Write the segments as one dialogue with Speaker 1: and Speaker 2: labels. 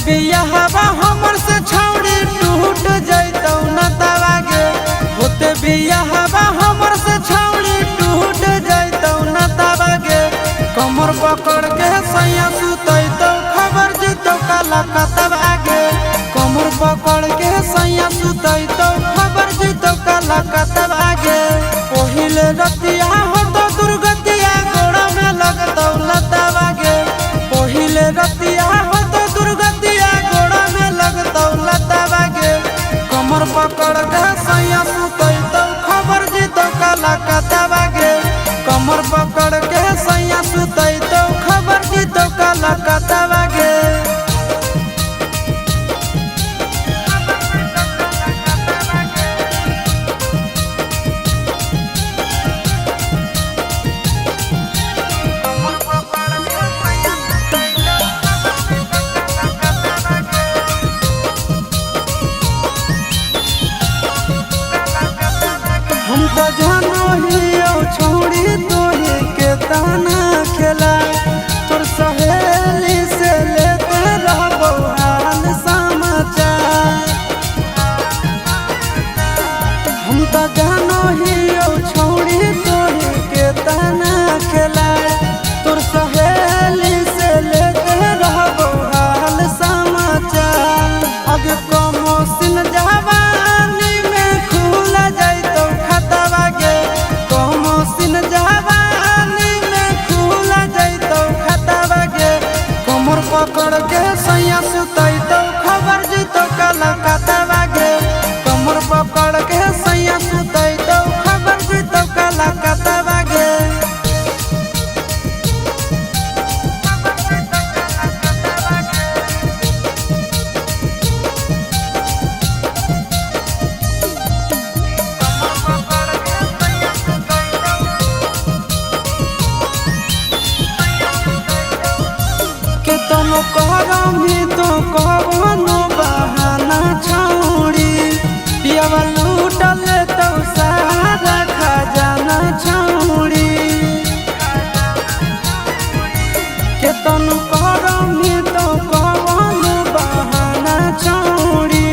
Speaker 1: बियाहवा हमर से छौड़ी टूट जैतौ न तवागे। होते बियाहवा हमर से छौड़ी टूट जैतौ न तवागे। कमर पकड़ के सैया सुतैतौ खबर जैतौ काला कतवागे। कमर पकड़ के सैया सुतैतौ खबर जैतौ काला कतवागे। पहिले रतिया होतो दुर्गतिया गोड़ा में लगतौ लतवागे। पहिले रतिया होतो दुर्गतिया गोड़ा में लगतौ लतवागे। कमर पकड़ के सैया सुतैतौ खबर जैतौ काला कतवागे। कमर पकड़ के सैया सुतैतौ खबर जैतौ काला कतवागे। हम तो जानो हियो छोड़ी तोहे के ताना खेला। तोर सहेली से लेते रहबो हाल समाचार। हम तो जानो हियो छोड़ी तोहे के ताना खेला। तोर सहेली से लेते रहबो हाल समाचार। अग कमोसिन जवानी में खुल जैतौ खतवागे। कमोसिन जवानी में खुल जैतौ खतवागे। कमर पकड़ के सैया सुतैतौ खबर जैतौ काला कतवागे। कमर पकड़ के सैया सुतैतौ खबर जैतौ काला कतवागे। केतनो करमी तो कवनो बहाना छौड़ी। पियावा लूटल तो सारा खजाना छौड़ी। केतनो करमी तो कवनो बहाना छौड़ी।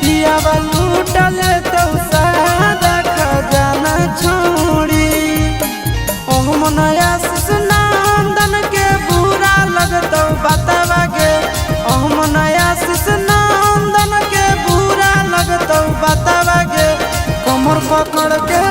Speaker 1: पियावा लूटल तो सारा खजाना छौड़ी। ओह मनया नंदन के बुरा लगतौ बतवागे। ओह मनया नंदन के बुरा लगतौ बतवागे। कमर पकड़ के